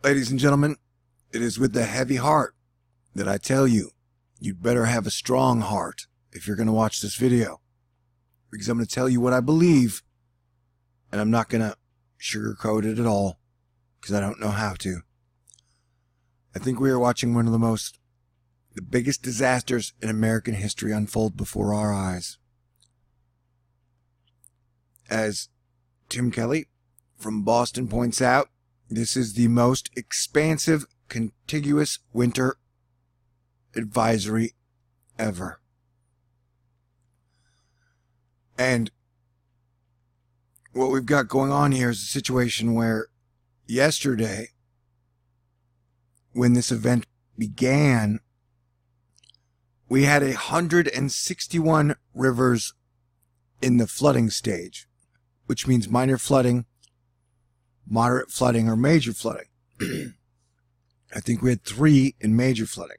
Ladies and gentlemen, it is with a heavy heart that I tell you, you'd better have a strong heart if you're going to watch this video. Because I'm going to tell you what I believe, and I'm not going to sugarcoat it at all, because I don't know how to. I think we are watching one of the biggest disasters in American history unfold before our eyes. As Tim Kelly from Boston points out, this is the most expansive contiguous winter advisory ever. And what we've got going on here is a situation where yesterday, when this event began, we had 161 rivers in the flooding stage, which means minor flooding, moderate flooding, or major flooding. I think we had 3 in major flooding.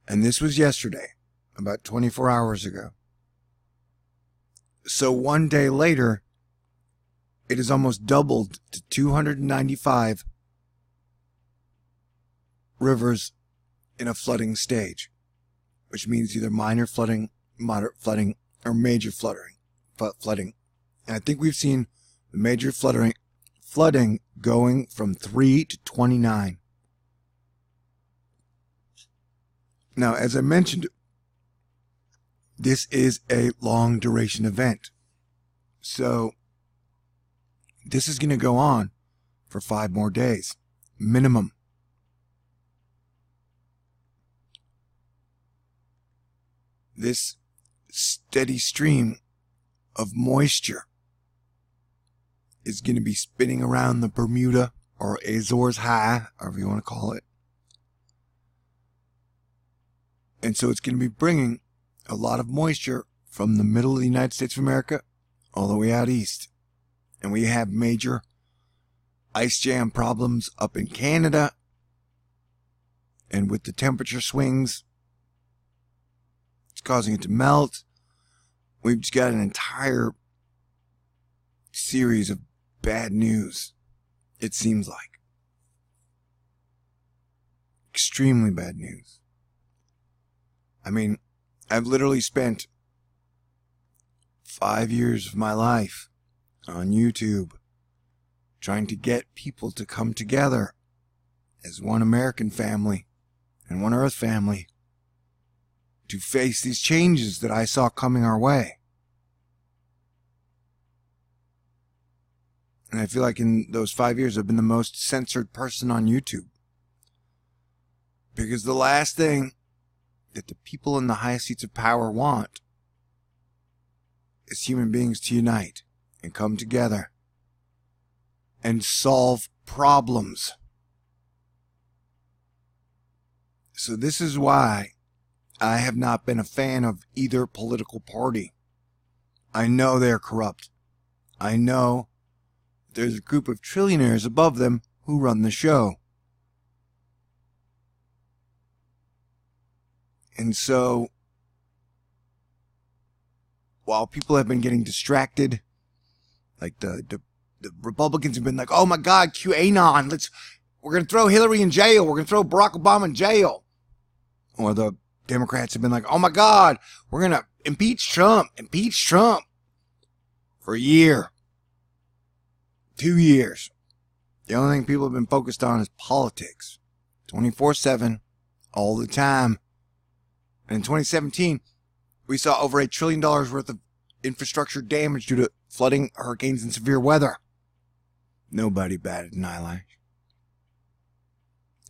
And this was yesterday, about 24 hours ago. So one day later, it has almost doubled to 295 rivers in a flooding stage, which means either minor flooding, moderate flooding, or major flooding. And I think we've seen the major flooding going from 3 to 29. Now, as I mentioned, this is a long duration event. So this is going to go on for 5 more days, minimum. This steady stream of moisture is going to be spinning around the Bermuda or Azores High, however you want to call it. And so it's going to be bringing a lot of moisture from the middle of the United States of America all the way out east. And we have major ice jam problems up in Canada. And with the temperature swings, it's causing it to melt. We've just got an entire series of bad news, it seems like. Extremely bad news. I mean, I've literally spent 5 years of my life on YouTube trying to get people to come together as one American family and one Earth family to face these changes that I saw coming our way. And I feel like in those 5 years, I've been the most censored person on YouTube. Because the last thing that the people in the highest seats of power want is human beings to unite and come together and solve problems. So this is why I have not been a fan of either political party. I know they're corrupt. I know there's a group of trillionaires above them who run the show. And so, while people have been getting distracted, like the Republicans have been like, oh my God, QAnon, we're going to throw Hillary in jail. We're going to throw Barack Obama in jail. Or the Democrats have been like, oh my God, we're going to impeach Trump for a year, 2 years. The only thing people have been focused on is politics, 24/7, all the time. And in 2017, we saw over $8 trillion worth of infrastructure damage due to flooding, hurricanes, and severe weather. Nobody batted an eyelash.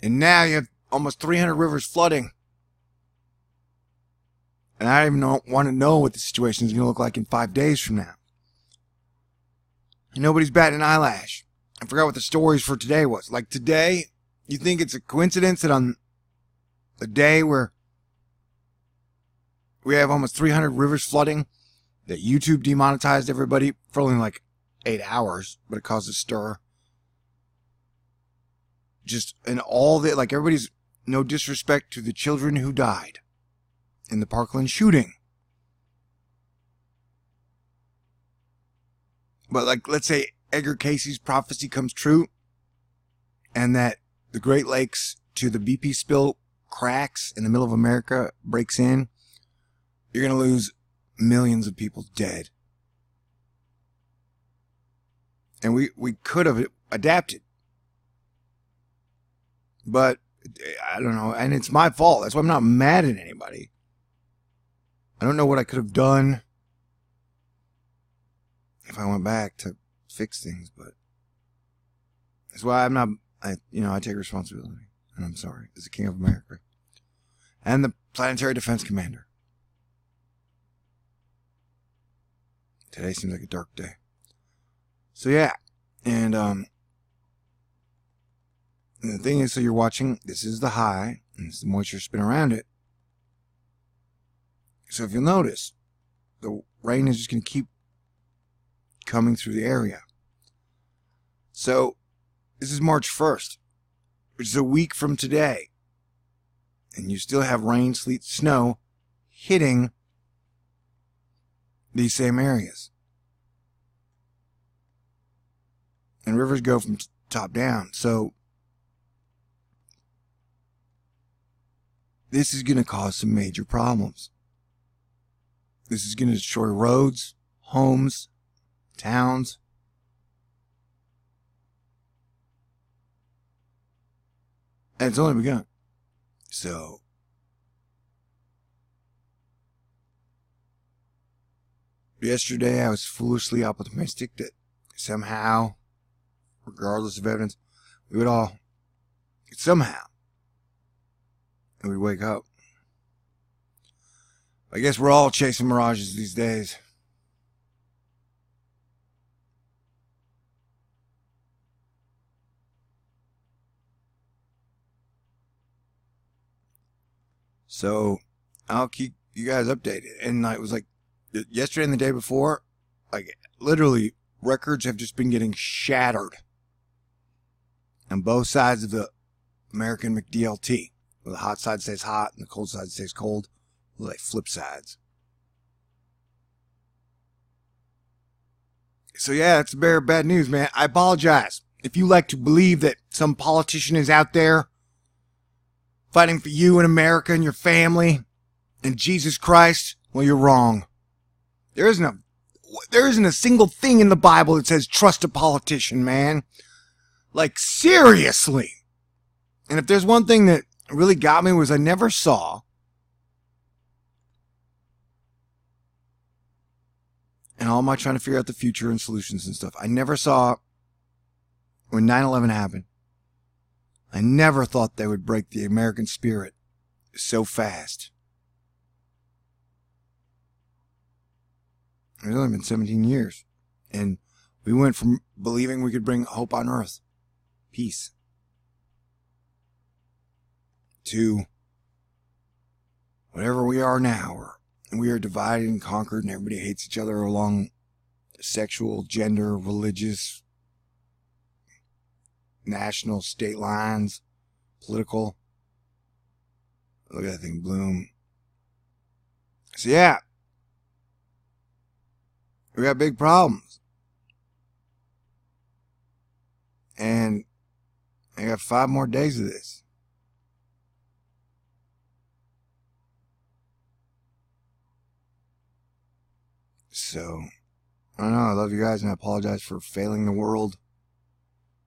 And now you have almost 300 rivers flooding. And I don't even want to know what the situation is going to look like in 5 days from now. And nobody's batting an eyelash. I forgot what the stories for today was. Like today, you think it's a coincidence that on the day where we have almost 300 rivers flooding, that YouTube demonetized everybody for only like 8 hours, but it caused a stir. Just, and all that, like everybody's, no disrespect to the children who died in the Parkland shooting. But like, let's say Edgar Casey's prophecy comes true, and that the Great Lakes to the BP spill cracks in the middle of America, breaks in, you're going to lose millions of people dead. And we could have adapted. But, I don't know, and it's my fault. That's why I'm not mad at anybody. I don't know what I could have done if I went back to fix things, but that's why I'm not, I take responsibility. And I'm sorry, as the King of America. And the Planetary Defense Commander. Today seems like a dark day. So yeah, and the thing is, so you're watching, this is the high, and this is the moisture spin around it. So if you'll notice, the rain is just going to keep coming through the area. So this is March 1st, which is a week from today. And you still have rain, sleet, snow hitting these same areas. And rivers go from top down. So this is going to cause some major problems. This is going to destroy roads, homes, towns. And it's only begun. So yesterday I was foolishly optimistic that somehow, regardless of evidence, we would all somehow, and we'd wake up. I guess we're all chasing mirages these days. So I'll keep you guys updated. And it was like yesterday and the day before, like literally records have just been getting shattered on both sides of the American McDLT. Where the hot side stays hot and the cold side stays cold. Like flip sides. So yeah, it's very bad news, man. I apologize. If you like to believe that some politician is out there fighting for you and America and your family and Jesus Christ, well, you're wrong. There isn't a single thing in the Bible that says trust a politician, man. Like, seriously. And if there's one thing that really got me was I never saw, and all my trying to figure out the future and solutions and stuff, I never saw when 9/11 happened. I never thought they would break the American spirit so fast. It's only been 17 years. And we went from believing we could bring hope on earth, peace, to whatever we are now. And we are divided and conquered, and everybody hates each other along sexual, gender, religious, national, state lines, political. Look at that thing bloom. So yeah, we got big problems. And I got 5 more days of this. So, I don't know, I love you guys and I apologize for failing the world.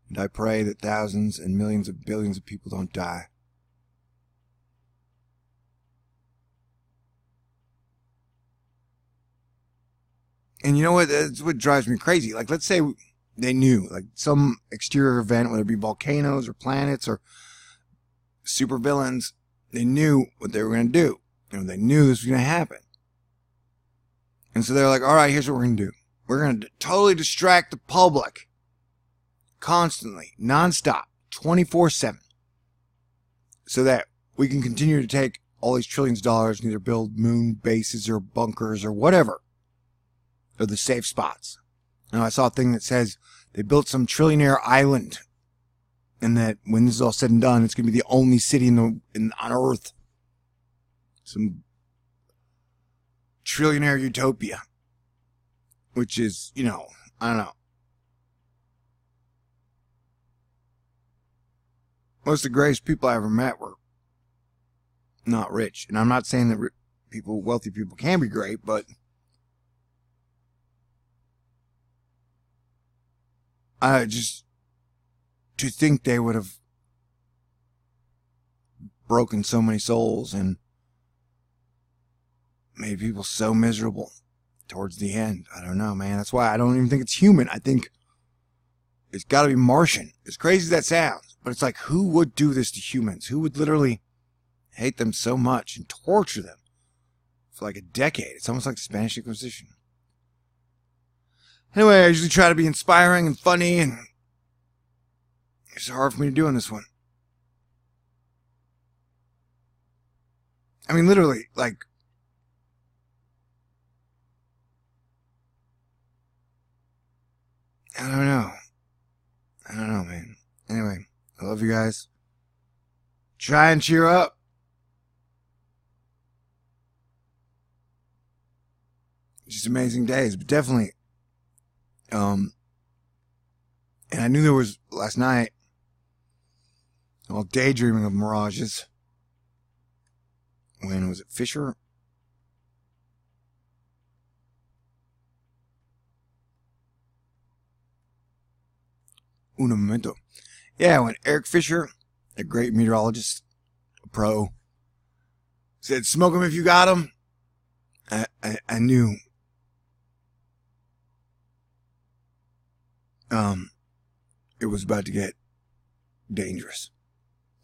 And I pray that thousands and millions of billions of people don't die. And you know what? That's what drives me crazy. Like, let's say they knew, like, some exterior event, whether it be volcanoes or planets or supervillains, they knew what they were going to do. You know, they knew this was going to happen. And so they're like, all right, here's what we're going to do. We're going to totally distract the public. Constantly, nonstop, 24/7. So that we can continue to take all these trillions of dollars and either build moon bases or bunkers or whatever. Or the safe spots. You know, I saw a thing that says they built some trillionaire island. And that when this is all said and done, it's going to be the only city on Earth. Some trillionaire utopia, which is, you know, I don't know. most of the greatest people I ever met were not rich. And I'm not saying that wealthy people can be great, but just to think they would have broken so many souls and made people so miserable towards the end. I don't know, man. That's why I don't even think it's human. I think it's got to be Martian. As crazy as that sounds, but it's like, who would do this to humans? Who would literally hate them so much and torture them for like a decade? It's almost like the Spanish Inquisition. Anyway, I usually try to be inspiring and funny, and it's hard for me to do on this one. I mean, literally, like, I don't know. I don't know, man. Anyway, I love you guys. Try and cheer up. Just amazing days, but definitely, and I knew there was last night, while daydreaming of mirages. When was it? Fisher? Un momento. Yeah, when Eric Fisher, a great meteorologist, a pro, said, "Smoke 'em if you got 'em," I knew it was about to get dangerous,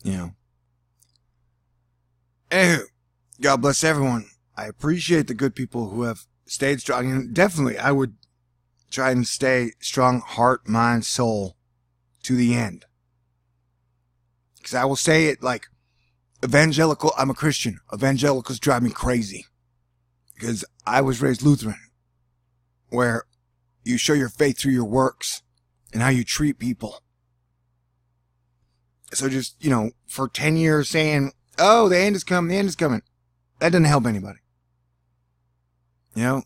you know. Anywho, God bless everyone. I appreciate the good people who have stayed strong, and definitely I would try and stay strong, heart, mind, soul, to the end. Because I will say it like, evangelical, I'm a Christian. Evangelicals drive me crazy. Because I was raised Lutheran, where you show your faith through your works and how you treat people. So just, you know, for 10 years saying, "Oh, the end is coming, the end is coming," that doesn't help anybody. You know?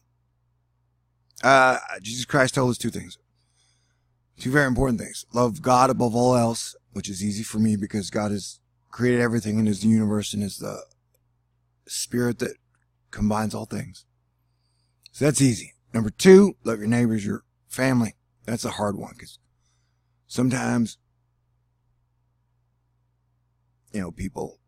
Jesus Christ told us two things. Two very important things. Love God above all else, which is easy for me because God has created everything and is the universe and is the spirit that combines all things. So that's easy. Number two, love your neighbors, your family. That's a hard one because sometimes, you know, people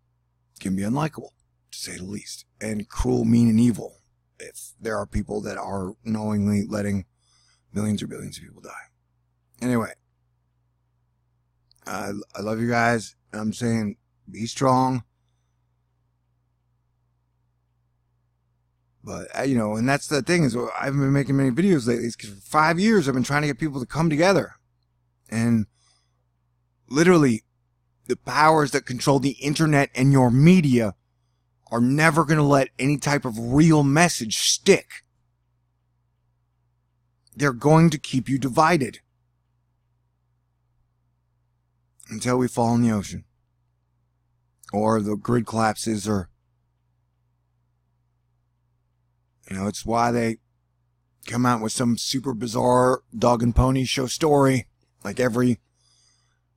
can be unlikable, to say the least, and cruel, mean, and evil if there are people that are knowingly letting millions or billions of people die. Anyway, I love you guys. I'm saying be strong. But, you know, and that's the thing is I haven't been making many videos lately because for 5 years I've been trying to get people to come together. And literally, the powers that control the internet and your media are never going to let any type of real message stick. They're going to keep you divided until we fall in the ocean, or the grid collapses, or, you know, it's why they come out with some super bizarre dog and pony show story like every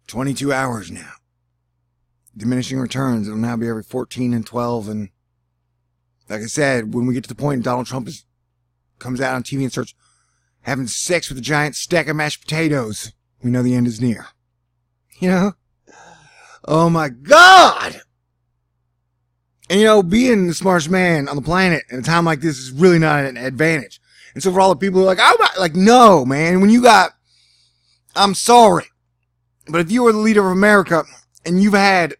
22 hours now. Diminishing returns. It'll now be every 14 and 12. And like I said, when we get to the point Donald Trump comes out on TV and starts having sex with a giant stack of mashed potatoes, we know the end is near. You know? Oh my God! And you know, being the smartest man on the planet at a time like this is really not an advantage. And so for all the people who are like, oh, like, no, man, when you got, I'm sorry, but if you were the leader of America and you've had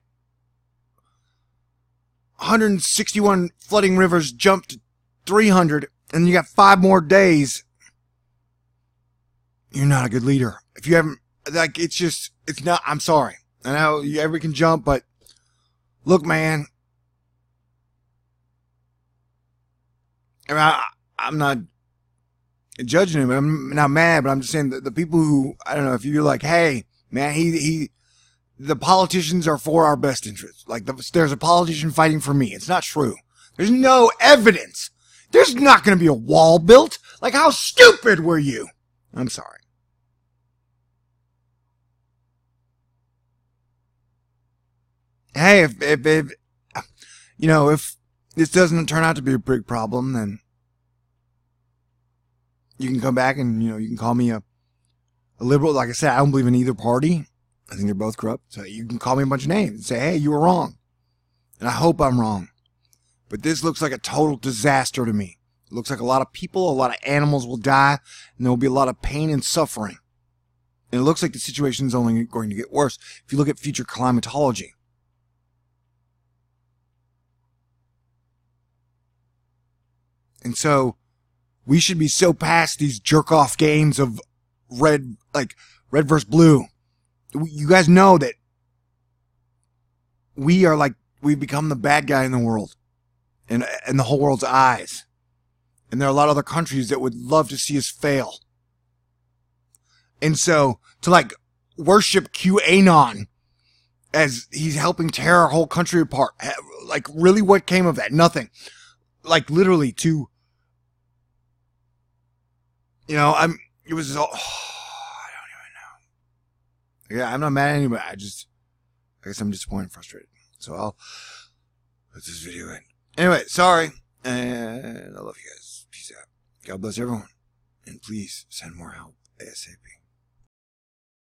161 flooding rivers jump to 300 and you got 5 more days, you're not a good leader. If you haven't, like, it's just, it's not, I'm sorry. I know everybody can jump, but look, man, I mean, I'm not judging him. I'm not mad, but I'm just saying that the people who, I don't know, if you're like, hey, man, the politicians are for our best interests. Like, there's a politician fighting for me. It's not true. There's no evidence. There's not going to be a wall built. Like, how stupid were you? I'm sorry. hey, if you know, if this doesn't turn out to be a big problem, then you can come back and, you know, you can call me a liberal. Like I said, I don't believe in either party. I think they're both corrupt. So you can call me a bunch of names and say, hey, you were wrong. And I hope I'm wrong. But this looks like a total disaster to me. It looks like a lot of people, a lot of animals will die, and there will be a lot of pain and suffering. And it looks like the situation is only going to get worse if you look at future climatology. And so we should be so past these jerk-off games of red versus blue. You guys know that we've become the bad guy in the world, in the whole world's eyes. And there are a lot of other countries that would love to see us fail. And so to like worship QAnon as he's helping tear our whole country apart, like really what came of that? Nothing. Like literally to, you know, it was all, I don't even know. Yeah, I'm not mad at anybody. I guess I'm disappointed and frustrated. So I'll put this video in. Anyway, sorry. And I love you guys. Peace out. God bless everyone. And please send more help ASAP.